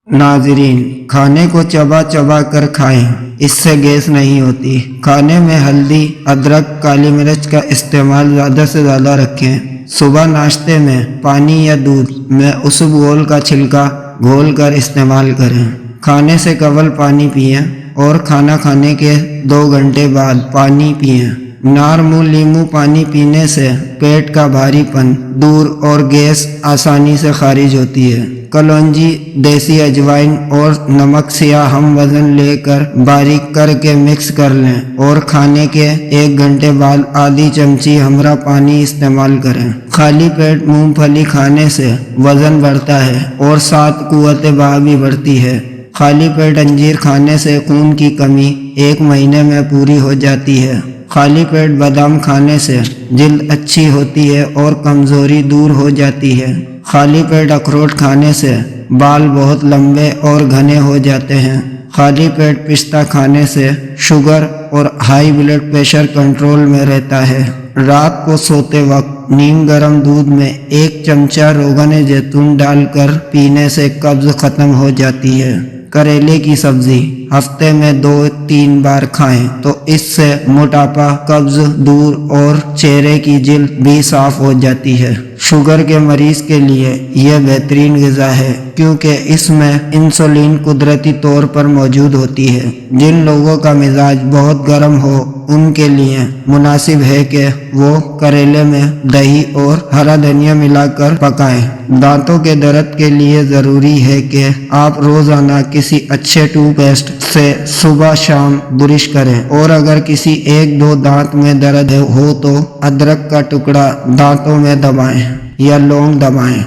नाज़रीन, खाने को चबा चबा कर खाएं, इससे गैस नहीं होती। खाने में हल्दी, अदरक, काली मिर्च का इस्तेमाल ज़्यादा से ज़्यादा रखें। सुबह नाश्ते में पानी या दूध में उसुब गोल का छिलका घोल कर इस्तेमाल करें। खाने से कबल पानी पिएं और खाना खाने के 2 घंटे बाद पानी पिएं। नारमू लीमू पानी पीने से पेट का भारीपन दूर और गैस आसानी से खारिज होती है। कलौंजी, देसी अजवाइन और नमक सियाह हम वजन लेकर बारीक करके मिक्स कर लें और खाने के 1 घंटे बाद आधी चमची हमरा पानी इस्तेमाल करें। खाली पेट मूंगफली खाने से वजन बढ़ता है और साथ कुव्वत बहा भी बढ़ती है। खाली पेट अंजीर खाने से खून की कमी 1 महीने में पूरी हो जाती है। खाली पेट बादाम खाने से जिल्द अच्छी होती है और कमज़ोरी दूर हो जाती है। खाली पेट अखरोट खाने से बाल बहुत लंबे और घने हो जाते हैं। खाली पेट पिस्ता खाने से शुगर और हाई ब्लड प्रेशर कंट्रोल में रहता है। रात को सोते वक्त नीम गर्म दूध में 1 चमचा रोगन जैतून डालकर पीने से कब्ज़ ख़त्म हो जाती है। करेले की सब्जी हफ्ते में 2-3 बार खाएं तो इससे मोटापा, कब्ज दूर और चेहरे की जिल्द भी साफ हो जाती है। शुगर के मरीज के लिए यह बेहतरीन ग़िज़ा है क्योंकि इसमें इंसुलिन कुदरती तौर पर मौजूद होती है। जिन लोगों का मिजाज बहुत गर्म हो उनके लिए मुनासिब है कि वो करेले में दही और हरा धनिया मिलाकर पकाएं। दांतों के दर्द के लिए ज़रूरी है कि आप रोज़ाना किसी अच्छे टूथपेस्ट से सुबह शाम ब्रश करें और अगर किसी 1-2 दांत में दर्द हो तो अदरक का टुकड़ा दांतों में दबाएं या लौंग दबाएं।